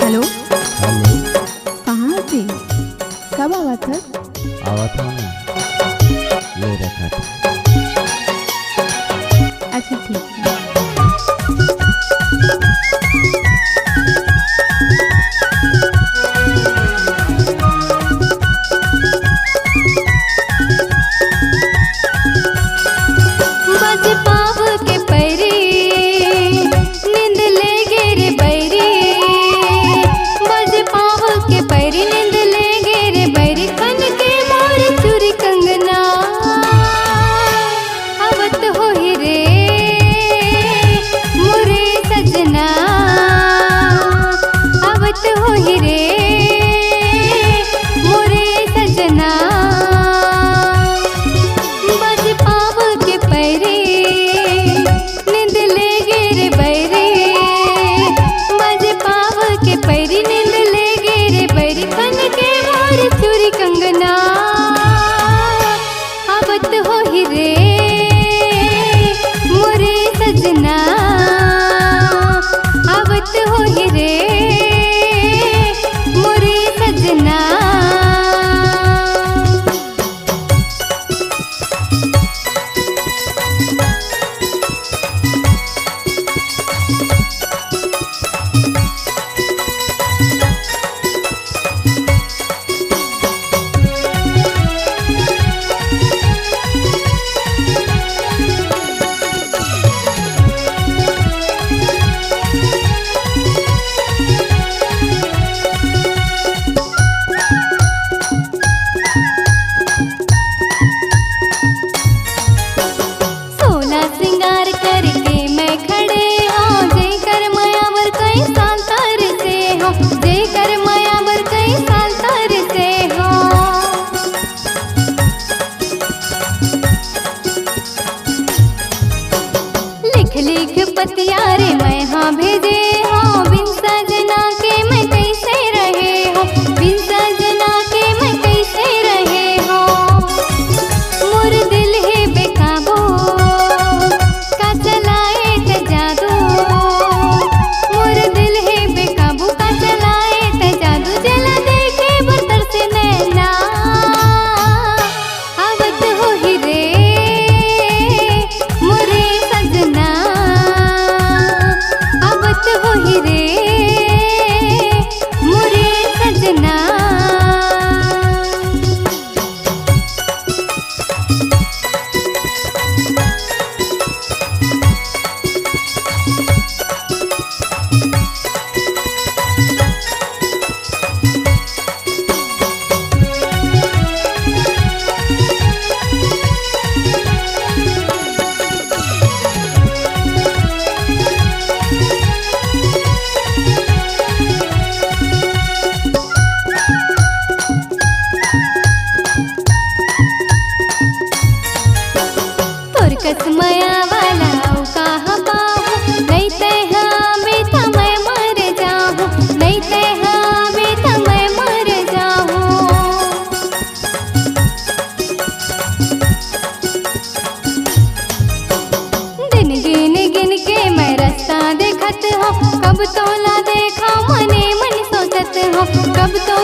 Hello, hello. कहाँ थे? कब आवा था? आवा था ना, ले रखा था। अच्छा ठीक है। बज पाव के पैरी नींद ले गे रे बैरी, बज पाव के पैरी नींद ले गे रे बैरी, कन के मोर चूड़ी कंगना आवत हो ही रे मोरे सजना, आवत हो ही रे मोरे सजना। बज पाव के पैरी नींद ले गे रे बैरी, बज पाव के पैरी नींद ले गे रे बैरी, कन के मोर चूड़ी कंगना आवत हो ही रे मोरे सजना, आवत हो ही रे मोरे सजना। सोला सिंगार करके मैं खड़े हूँ, जय कर मायावर कई साल तर से हो, जय कर मायावर कई साल तर से हो। लिख लिख पतिया रे मैं हाँ भेजे हूँ, बिन सजना के मैं कैसे रहे हो, बिन सजना के मैं कैसे रहे हो। मोर दिल है बेकाबू का चलाए ते जादू, मोर दिल है बेकाबू का चलाए ते जादू, जला देखे बतर से नैना आवत हो ही रे मोरे सजना, आवत हो ही रे मोरे सजना। तोर कस माया वाला ओ कहाँ पाहूँ, नहीं ते हमें था मैं मर जाऊँ, नहीं ते हमें था मैं मर जाऊँ। दिन गिन गिन के मैं रास्ता देखत हूँ, कब तोला देखा मने मन सोचत हूँ, कब तो